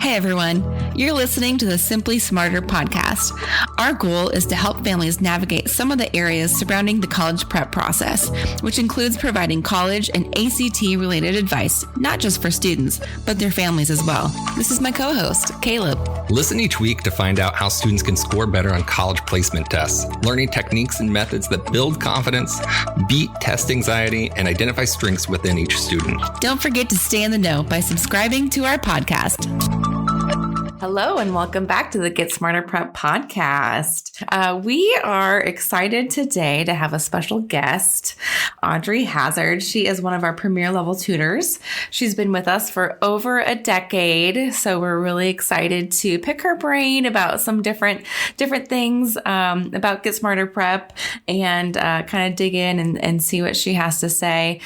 Hey everyone, you're listening to the Simply Smarter podcast. Our goal is to help families navigate some of the areas surrounding the college prep process, which includes providing college and ACT related advice, not just for students, but their families as well. This is my co-host, Caleb. Listen each week to find out how students can score better on college placement tests, learning techniques and methods that build confidence, beat test anxiety, and identify strengths within each student. Don't forget to stay in the know by subscribing to our podcast. Hello and welcome back to the Get Smarter Prep podcast. We are excited today to have a special guest, Audrey Hazzard. She is one of our premier level tutors. She's been with us for over a decade, so we're really excited to pick her brain about some different things about Get Smarter Prep and kind of dig in and see what she has to say.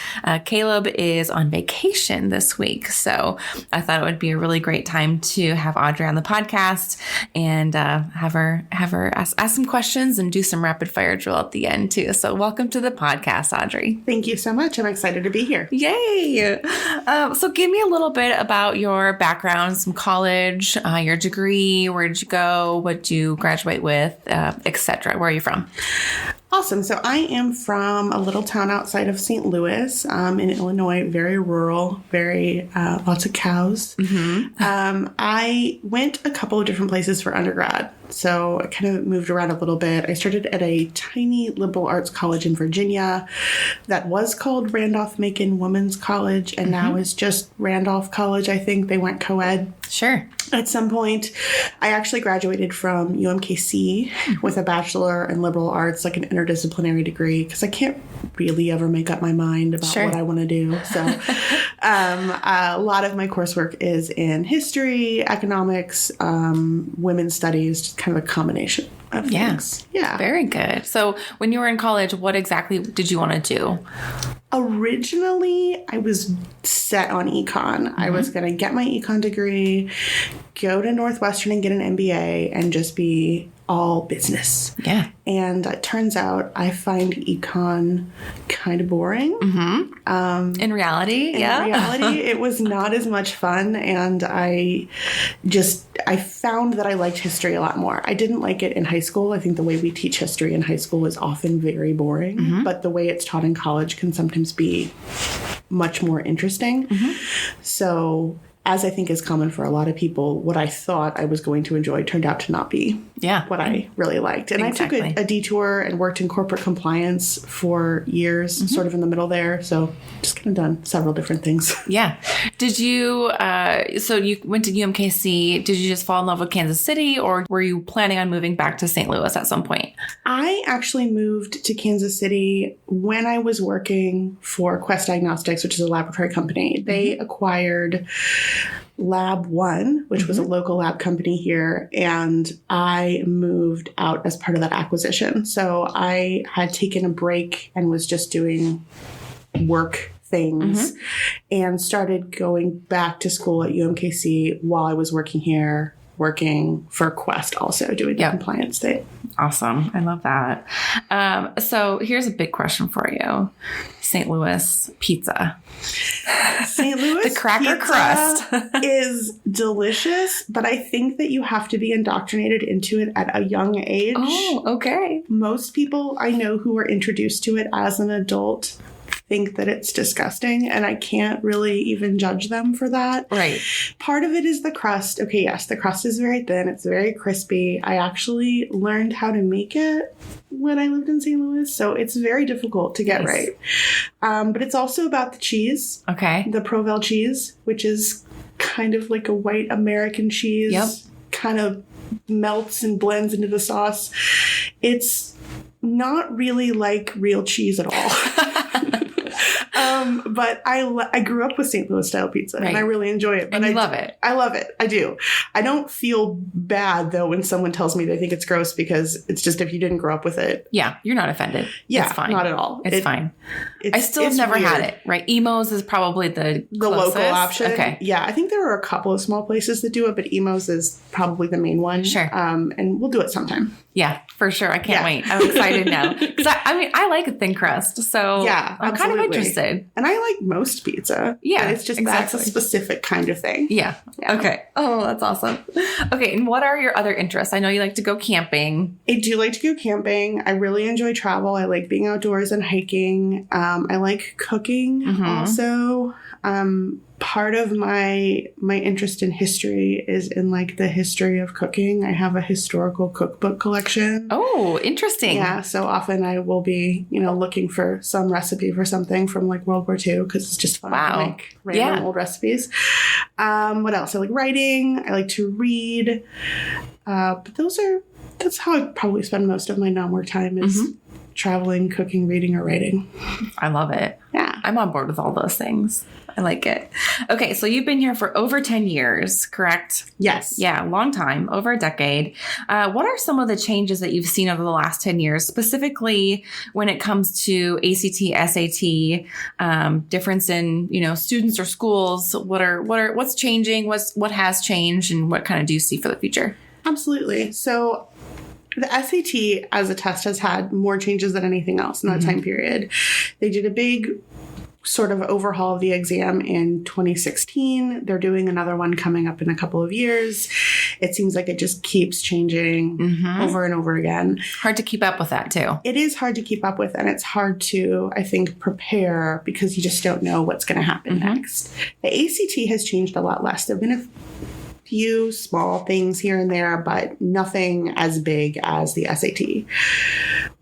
Caleb is on vacation this week, so I thought it would be a really great time to have Audrey on the podcast and have her ask some questions and do some rapid fire drill at the end too. So welcome to the podcast, Audrey. Thank you so much. I'm excited to be here. Yay! So give me a little bit about your background, some college, your degree, where did you go, what did you graduate with, etc. Where are you from? Awesome. So I am from a little town outside of St. Louis in Illinois, very rural, very lots of cows. Mm-hmm. I went a couple of different places for undergrad. So I kind of moved around a little bit. I started at a tiny liberal arts college in Virginia that was called Randolph-Macon Women's College and now is just Randolph College. I think they went co-ed. Sure. At some point, I actually graduated from UMKC with a bachelor in liberal arts, like an interdisciplinary degree, because I can't really ever make up my mind about what I want to do. So a lot of my coursework is in history, economics, women's studies, just kind of a combination of things. Yeah. Very good. So when you were in college, what exactly did you want to do? Originally, I was set on econ. I was going to get my econ degree, go to Northwestern and get an MBA, and just be all business. Yeah. And it turns out I find econ kind of boring. In reality, it was not as much fun. And I found that I liked history a lot more. I didn't like it in high school. I think the way we teach history in high school is often very boring, but the way it's taught in college can sometimes be much more interesting. So, as I think is common for a lot of people, what I thought I was going to enjoy turned out to not be what I really liked. And exactly. I took a detour and worked in corporate compliance for years, sort of in the middle there. So just kind of done several different things. Yeah. Did you, so you went to UMKC, did you just fall in love with Kansas City or were you planning on moving back to St. Louis at some point? I actually moved to Kansas City when I was working for Quest Diagnostics, which is a laboratory company. They acquired Lab One, which was a local lab company here, and I moved out as part of that acquisition. So I had taken a break and was just doing work things and started going back to school at UMKC while I was working here, working for Quest, also doing the compliance thing. Awesome. I love that. So here's a big question for you. St. Louis pizza. St. Louis the cracker crust is delicious, but I think that you have to be indoctrinated into it at a young age. Oh, okay. Most people I know who were introduced to it as an adult think that it's disgusting, and I can't really even judge them for that. Right. Part of it is the crust. Okay, yes, the crust is very thin. It's very crispy. I actually learned how to make it when I lived in St. Louis, so it's very difficult to get right. But it's also about the cheese. Okay. The Provel cheese, which is kind of like a white American cheese. Yep. Kind of melts and blends into the sauce. It's not really like real cheese at all. But I grew up with St. Louis style pizza and I really enjoy it. But and I love it. I love it. I do. I don't feel bad though when someone tells me they think it's gross because it's just if you didn't grow up with it. Yeah, you're not offended. Yeah, it's fine. Not at all. It's fine. I still have never had it. Right, Emo's is probably the local option. Okay. Yeah, I think there are a couple of small places that do it, but Emo's is probably the main one. Sure. And we'll do it sometime. Yeah, for sure. I can't wait. I'm excited now. Because I mean, I like a thin crust, so I'm kind of interested. And I like most pizza. Yeah, but it's just exactly. that's a specific kind of thing. Yeah. Okay. Oh, that's awesome. Okay. And what are your other interests? I know you like to go camping. I do like to go camping. I really enjoy travel. I like being outdoors and hiking. I like cooking also. Part of my interest in history is in like the history of cooking. I have a historical cookbook collection. Oh, interesting. Yeah, so often I will be, looking for some recipe for something from like World War II because it's just fun to make random old recipes. What else? I like writing. I like to read. But that's how I probably spend most of my non-work time is traveling, cooking, reading, or writing. I love it. Yeah. I'm on board with all those things. I like it. Okay, so you've been here for over 10 years, correct? Yes. Yeah, long time, over a decade. What are some of the changes that you've seen over the last 10 years, specifically when it comes to ACT, SAT, difference in, students or schools? What's changing? What has changed, and what kind of do you see for the future? Absolutely. So the SAT as a test has had more changes than anything else in that time period. They did a big sort of overhaul of the exam in 2016. They're doing another one coming up in a couple of years. It seems like it just keeps changing over and over again. Hard to keep up with that too. It is hard to keep up with, and it's hard to, I think, prepare because you just don't know what's going to happen next. The ACT has changed a lot less. There have been a few small things here and there, but nothing as big as the SAT.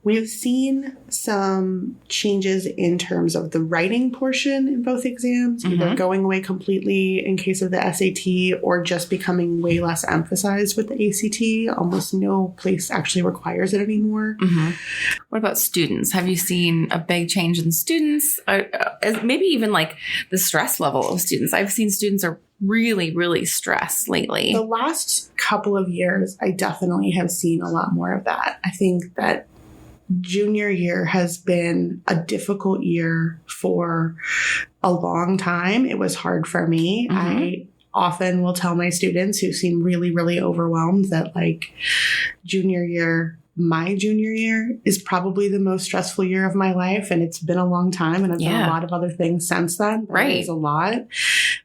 We've seen some changes in terms of the writing portion in both exams, either going away completely in case of the SAT or just becoming way less emphasized with the ACT. Almost no place actually requires it anymore. What about students? Have you seen a big change in students? Maybe even like the stress level of students. I've seen students are really, really stressed lately. The last couple of years, I definitely have seen a lot more of that. I think that junior year has been a difficult year for a long time. It was hard for me. I often will tell my students who seem really, really overwhelmed that like my junior year is probably the most stressful year of my life. And it's been a long time. And I've done a lot of other things since then. That is a lot.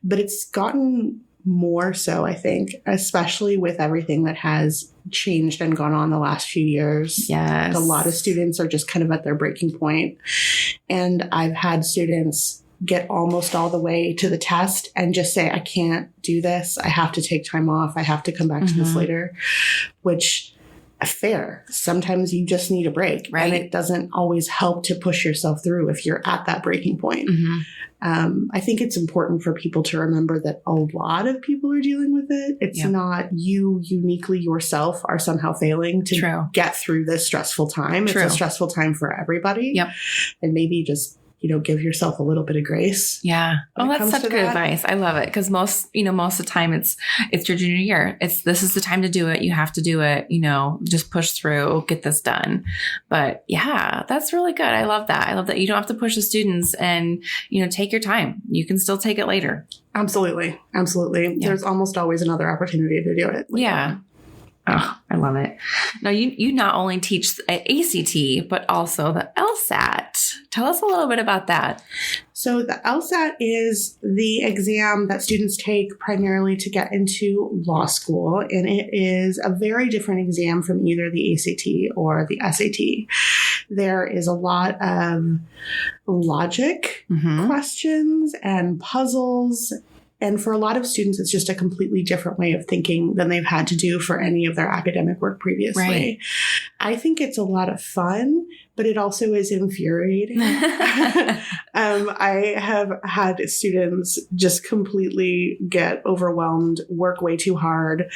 But it's gotten more so, I think, especially with everything that has changed and gone on the last few years. Yes. A lot of students are just kind of at their breaking point. And I've had students get almost all the way to the test and just say, I can't do this. I have to take time off. I have to come back to this later, which fair. Sometimes you just need a break. Right. And it doesn't always help to push yourself through if you're at that breaking point. I think it's important for people to remember that a lot of people are dealing with it. It's not you uniquely yourself are somehow failing to get through this stressful time. It's a stressful time for everybody. And maybe just give yourself a little bit of grace. Yeah. Oh, that's such good advice. I love it. Because most of the time it's your junior year. This is the time to do it. You have to do it, just push through, get this done. But yeah, that's really good. I love that. I love that you don't have to push the students and, take your time. You can still take it later. Absolutely. Absolutely. Yeah. There's almost always another opportunity to do it. Yeah. Oh, I love it. Now, you not only teach ACT, but also the LSAT. Tell us a little bit about that. So the LSAT is the exam that students take primarily to get into law school, and it is a very different exam from either the ACT or the SAT. There is a lot of logic questions and puzzles. And for a lot of students, it's just a completely different way of thinking than they've had to do for any of their academic work previously. Right. I think it's a lot of fun, but it also is infuriating. I have had students just completely get overwhelmed, work way too hard,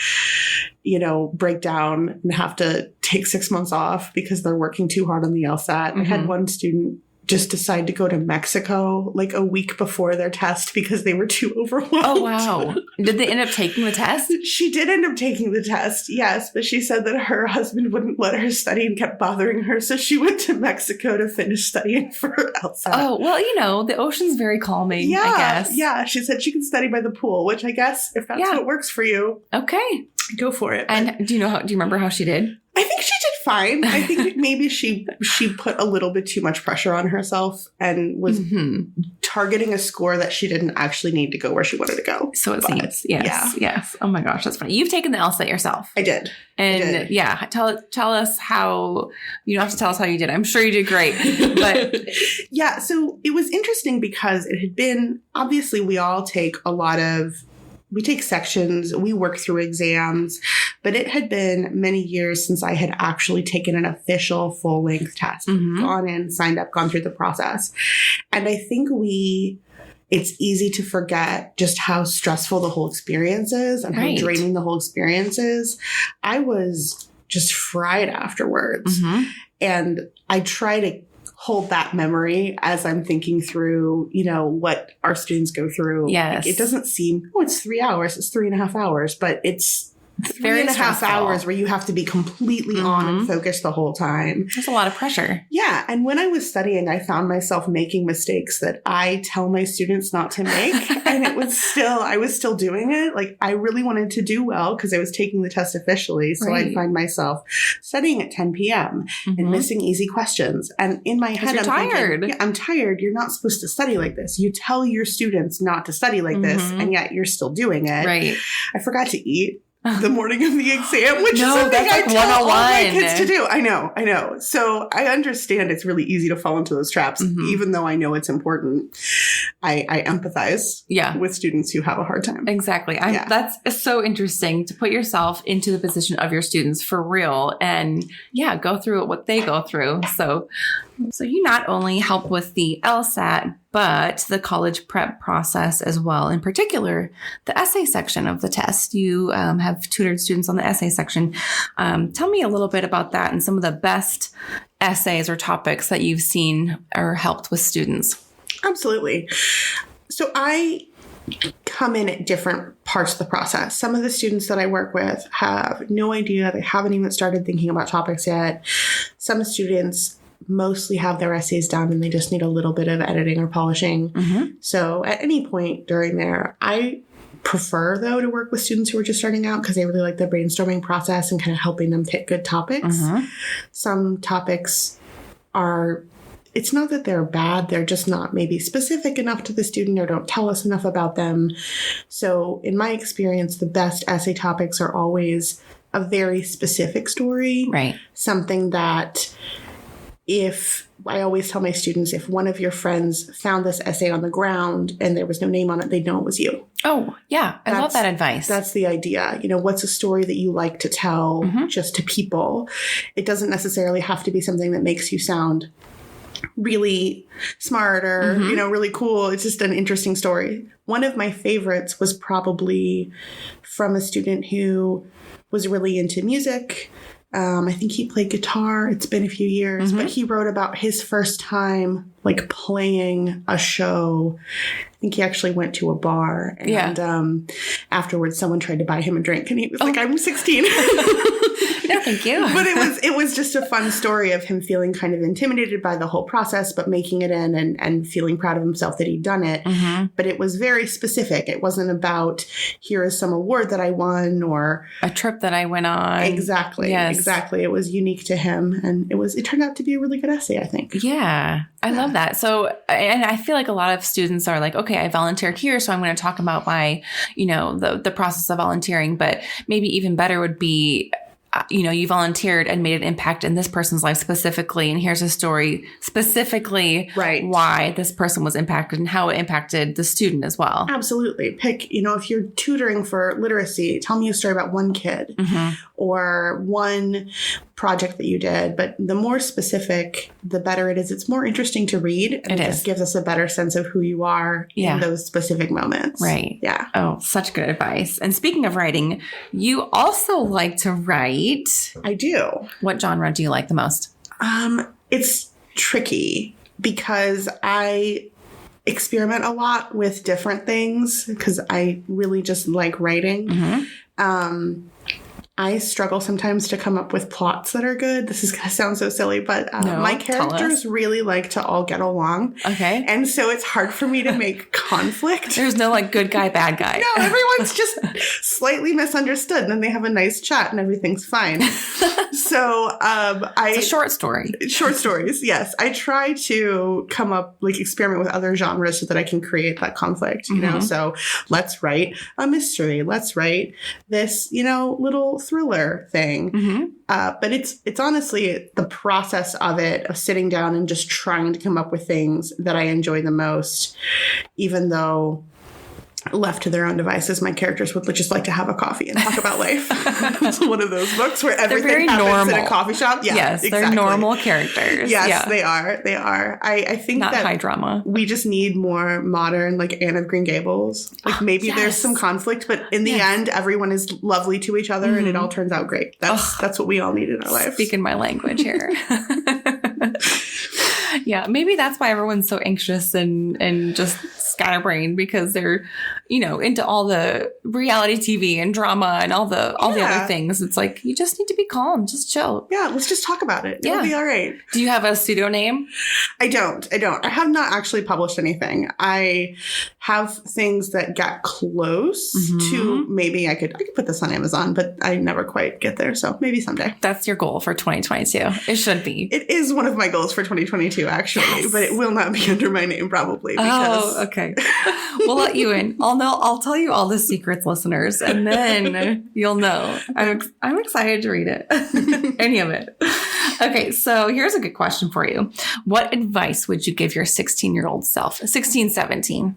break down and have to take 6 months off because they're working too hard on the LSAT. I had one student just decide to go to Mexico like a week before their test because they were too overwhelmed. Oh, wow. Did they end up taking the test? She did end up taking the test, yes. But she said that her husband wouldn't let her study and kept bothering her. So she went to Mexico to finish studying for her LSAT. Oh, well, the ocean's very calming, I guess. Yeah. She said she can study by the pool, which I guess if that's what works for you. Okay. Go for it. And do you remember how she did? I think she did fine. I think maybe she put a little bit too much pressure on herself and was targeting a score that she didn't actually need to go where she wanted to go. So it seems. Yes. Yes. Oh my gosh, that's funny. You've taken the LSAT yourself. I did. And tell us how, you don't have to tell us how you did. I'm sure you did great. But yeah, so it was interesting because it had been, obviously we all take we take sections, we work through exams, but it had been many years since I had actually taken an official full-length test, gone in, signed up, gone through the process. And I think it's easy to forget just how stressful the whole experience is and how draining the whole experience is. I was just fried afterwards. And I try to hold that memory as I'm thinking through, what our students go through. Yes. Like, it doesn't seem, it's 3 hours, it's 3.5 hours, but it's very 3.5 hours where you have to be completely on and focused the whole time. There's a lot of pressure. Yeah. And when I was studying, I found myself making mistakes that I tell my students not to make. And I was still doing it. Like, I really wanted to do well because I was taking the test officially. So I'd find myself studying at 10 p.m. and missing easy questions. And in my head, I'm tired. Thinking, I'm tired. You're not supposed to study like this. You tell your students not to study like this, and yet you're still doing it. Right. I forgot to eat the morning of the exam, which is something that's like I tell all my 101. kids to do. I know. So I understand it's really easy to fall into those traps, even though I know it's important. I empathize with students who have a hard time. Exactly. That's so interesting to put yourself into the position of your students for real and go through what they go through. So you not only help with the LSAT, but the college prep process as well. In particular, the essay section of the test. You have tutored students on the essay section. Tell me a little bit about that and some of the best essays or topics that you've seen or helped with students. Absolutely. So I come in at different parts of the process. Some of the students that I work with have no idea. They haven't even started thinking about topics yet. Some students mostly have their essays done and they just need a little bit of editing or polishing. So at any point during there, I prefer, though, to work with students who are just starting out because they really like the brainstorming process and kind of helping them pick good topics. Some topics it's not that they're bad, they're just not maybe specific enough to the student or don't tell us enough about them. So in my experience, the best essay topics are always a very specific story. Right. Something that I always tell my students, if one of your friends found this essay on the ground and there was no name on it, they'd know it was you. Oh, yeah. I love that advice. That's the idea. What's a story that you like to tell just to people? It doesn't necessarily have to be something that makes you sound really smart or, really cool. It's just an interesting story. One of my favorites was probably from a student who was really into music. I think he played guitar. It's been a few years, but he wrote about his first time playing a show. I think he actually went to a bar and afterwards someone tried to buy him a drink and he was like, I'm 16. No, thank you. But it was just a fun story of him feeling kind of intimidated by the whole process, but making it in and feeling proud of himself that he'd done it. But it was very specific. It wasn't about, here is some award that I won or a trip that I went on. Exactly. Yes. Exactly. It was unique to him. And it turned out to be a really good essay, I think. Yeah. I love that. So, and I feel like a lot of students are like, okay, I volunteered here, so I'm going to talk about my, the process of volunteering. But maybe even better would be, you volunteered and made an impact in this person's life specifically. And here's a story specifically why this person was impacted and how it impacted the student as well. Absolutely. Pick, if you're tutoring for literacy, tell me a story about one kid or one project that you did. But the more specific, the better it is. It's more interesting to read. And it just gives us a better sense of who you are in those specific moments. Right. Yeah. Oh, such good advice. And speaking of writing, you also like to write. I do. What genre do you like the most? It's tricky because I experiment a lot with different things because I really just like writing. I struggle sometimes to come up with plots that are good. This is going to sound so silly, but my characters really like to all get along. Okay. And so it's hard for me to make conflict. There's no good guy, bad guy. No, everyone's just slightly misunderstood. And then they have a nice chat and everything's fine. So it's a short story. Short stories, yes. I try to come up, experiment with other genres so that I can create that conflict, you know? So let's write a mystery. Let's write this, little thriller thing. But it's honestly the process of it, of sitting down and just trying to come up with things that I enjoy the most, even though left to their own devices, my characters would just like to have a coffee and talk about life. It's one of those books where everything happens normal. In a coffee shop. Yeah, yes, exactly. They're normal characters. Yes, they are. They are. I think not that high drama. We just need more modern, Anne of Green Gables. Maybe there's some conflict, but in the end, everyone is lovely to each other and it all turns out great. That's what we all need in our life. Speaking my language here. Yeah, maybe that's why everyone's so anxious and just scatterbrained, because they're, into all the reality TV and drama and all the other things. It's like, you just need to be calm, just chill. Yeah, let's just talk about it. It'll be all right. Do you have a pseudo name? I don't. I have not actually published anything. I have things that got close to, maybe I could put this on Amazon, but I never quite get there. So maybe someday. That's your goal for 2022. It should be. It is one of my goals for 2022, actually, but it will not be under my name probably. Because okay. We'll let you in. I'll tell you all the secrets, listeners, and then you'll know. I'm excited to read it. Any of it. Okay, so here's a good question for you. What advice would you give your 16-year-old self? 16, 17.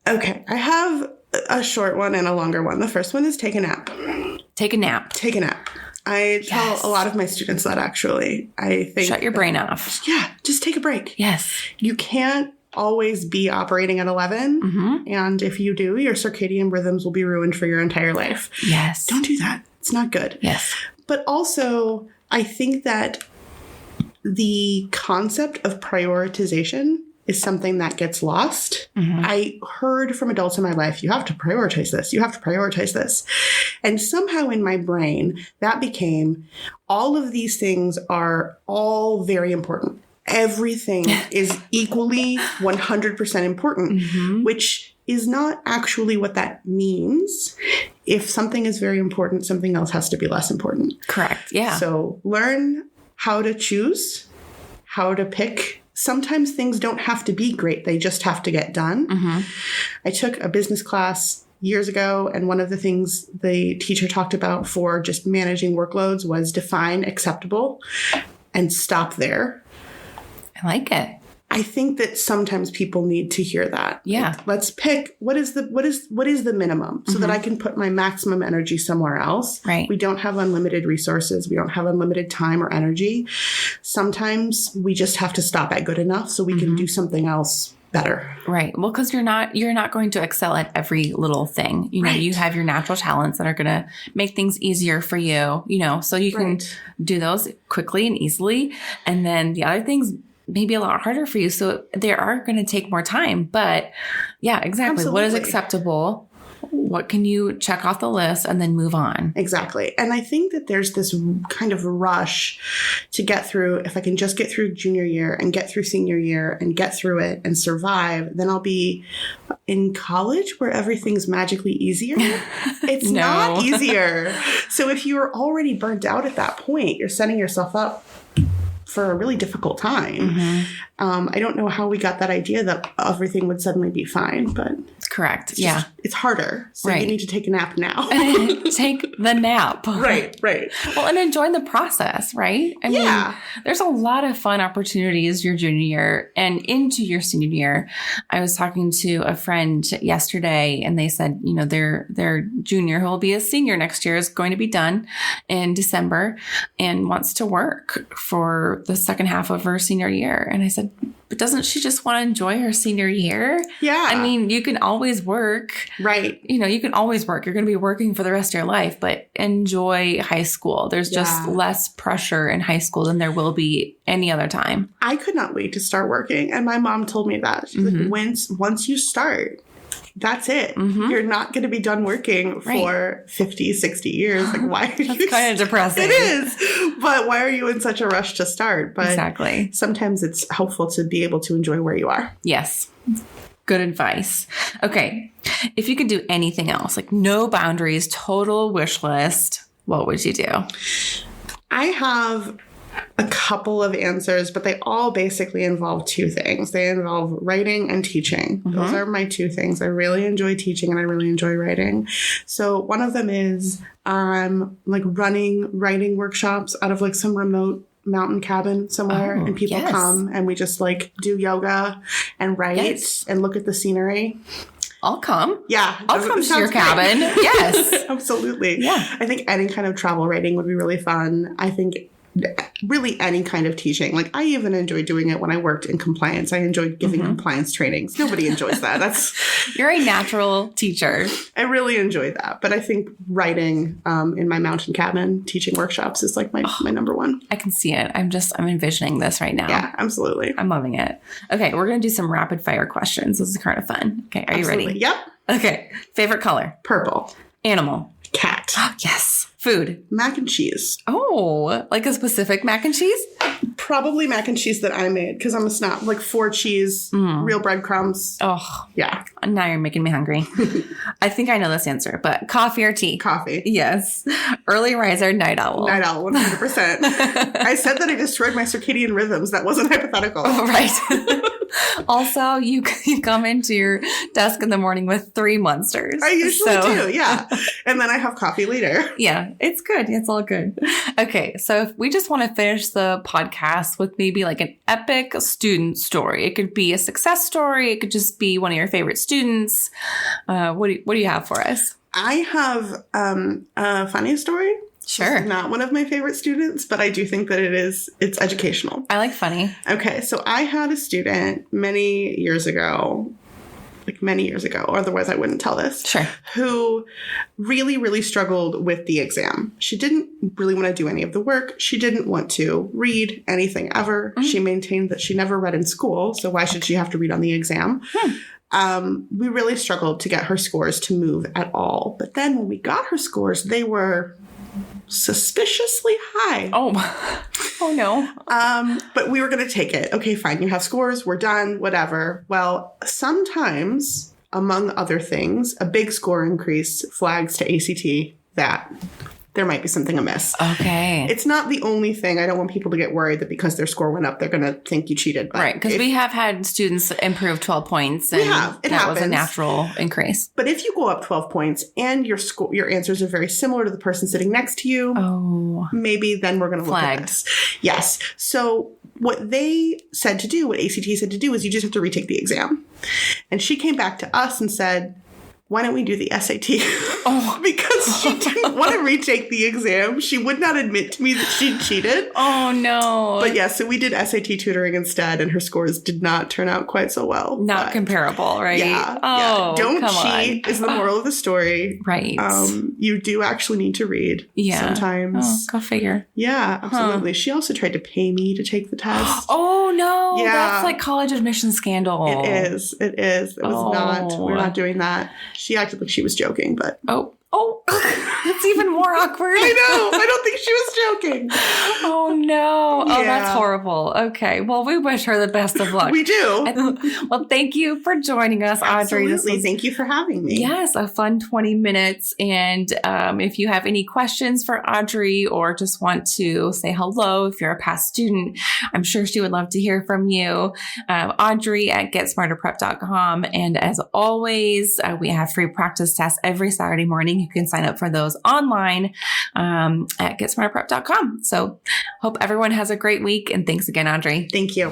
Okay, I have a short one and a longer one. The first one is take a nap. Take a nap. Take a nap. I tell a lot of my students that, actually. I think shut your brain off. Yeah, just take a break. Yes. You can't always be operating at 11. And if you do, your circadian rhythms will be ruined for your entire life. Yes. Don't do that. It's not good. Yes. But also, I think that the concept of prioritization is something that gets lost. I heard from adults in my life, you have to prioritize this. You have to prioritize this. And somehow in my brain, that became all of these things are all very important. Everything is equally 100% important, which is not actually what that means. If something is very important, something else has to be less important. Correct. Yeah. So learn how to choose, how to pick. Sometimes things don't have to be great. They just have to get done. I took a business class years ago, and one of the things the teacher talked about for just managing workloads was define acceptable and stop there. I like it. I think that sometimes people need to hear that. Yeah. Let's pick what is the minimum so that I can put my maximum energy somewhere else. Right. We don't have unlimited resources. We don't have unlimited time or energy. Sometimes we just have to stop at good enough so we can do something else better. Right. Well, because you're not going to excel at every little thing. You have your natural talents that are going to make things easier for you, so you can do those quickly and easily. And then the other things maybe a lot harder for you. So they are going to take more time. But yeah, exactly. Absolutely. What is acceptable? What can you check off the list and then move on? Exactly. And I think that there's this kind of rush to get through. If I can just get through junior year and get through senior year and get through it and survive, then I'll be in college where everything's magically easier. It's not easier. So if you're already burnt out at that point, you're setting yourself up for a really difficult time. I don't know how we got that idea that everything would suddenly be fine, but correct. It's harder. So you need to take a nap now. Take the nap. Right. Well, and enjoy the process, right? I mean, there's a lot of fun opportunities your junior year and into your senior year. I was talking to a friend yesterday and they said, their junior who will be a senior next year is going to be done in December and wants to work for the second half of her senior year. And I said, but doesn't she just want to enjoy her senior year? Yeah. I mean, you can always work. Right. You can always work. You're going to be working for the rest of your life, but enjoy high school. There's just less pressure in high school than there will be any other time. I could not wait to start working. And my mom told me that. She's like, once you start, that's it. You're not going to be done working for 50, 60 years. Like, why are you? That's kind of depressing. It is. But why are you in such a rush to start? But exactly. Sometimes it's helpful to be able to enjoy where you are. Yes. Good advice. Okay. If you could do anything else, like no boundaries, total wish list, what would you do? I have a couple of answers, but they all basically involve two things. They involve writing and teaching. Mm-hmm. Those are my two things. I really enjoy teaching and I really enjoy writing. So one of them is like running writing workshops out of like some remote mountain cabin somewhere, and people come and we just like do yoga and write and look at the scenery. I'll come. Yeah. I'll come to your cabin. Yes. Absolutely. Yeah. I think any kind of travel writing would be really fun. I think really any kind of teaching. Like I even enjoyed doing it when I worked in compliance. I enjoyed giving compliance trainings. Nobody enjoys that. You're a natural teacher. I really enjoyed that. But I think writing in my mountain cabin, teaching workshops is like my number one. I can see it. I'm envisioning this right now. Yeah, absolutely. I'm loving it. Okay, we're going to do some rapid fire questions. This is kind of fun. Okay, are you ready? Yep. Okay, favorite color? Purple. Animal? Cat. Yes. Food? Mac and cheese. Oh, like a specific mac and cheese? Probably mac and cheese that I made because I'm a snob. Like 4 cheese, real breadcrumbs. Oh. Yeah. Now you're making me hungry. I think I know this answer, but coffee or tea? Coffee. Yes. Early riser, night owl? Night owl, 100%. I said that I destroyed my circadian rhythms. That wasn't hypothetical. Oh, right. Also, you come into your desk in the morning with 3 monsters. I usually do, yeah. And then I have coffee later. Yeah, it's good. It's all good. Okay, so if we just want to finish the podcast with maybe like an epic student story. It could be a success story. It could just be one of your favorite students. What do you have for us? I have a funny story. Sure. This is not one of my favorite students, but I do think that it's educational. I like funny. Okay, so I had a student many years ago, or otherwise I wouldn't tell this. Sure. Who really, really struggled with the exam. She didn't really want to do any of the work. She didn't want to read anything ever. Mm-hmm. She maintained that she never read in school, so why should she have to read on the exam? We really struggled to get her scores to move at all. But then when we got her scores, they were suspiciously high. Oh no. But we were going to take it. Okay, fine. You have scores. We're done. Whatever. Well, sometimes, among other things, a big score increase flags to ACT that there might be something amiss. Okay. It's not the only thing. I don't want people to get worried that because their score went up, they're going to think you cheated. Right. Because we have had students improve 12 points. And that happens. Was a natural increase. But if you go up 12 points and your answers are very similar to the person sitting next to you, maybe then we're going to look at this. Yes. So what they said to do, what ACT said to do, is you just have to retake the exam. And she came back to us and said, why don't we do the SAT? Because she didn't want to retake the exam. She would not admit to me that she cheated. Oh, no. But yeah, so we did SAT tutoring instead, and her scores did not turn out quite so well. Not comparable, right? Yeah. Don't cheat is the moral of the story. Right. You do actually need to read sometimes. Go figure. Yeah, absolutely. She also tried to pay me to take the test. Oh, no. Yeah. That's like college admission scandal. It is. It was not. We're not doing that. She acted like she was joking, but... Oh, it's even more awkward. I know. I don't think she was joking. Oh, no. Oh, that's horrible. Okay. Well, we wish her the best of luck. We do. Well, thank you for joining us, Audrey. Absolutely. Thank you for having me. Yes, a fun 20 minutes. And if you have any questions for Audrey or just want to say hello, if you're a past student, I'm sure she would love to hear from you. Audrey at GetSmarterPrep.com. And as always, we have free practice tests every Saturday morning. You can sign up for those online at GetSmarterPrep.com. So hope everyone has a great week. And thanks again, Audrey. Thank you.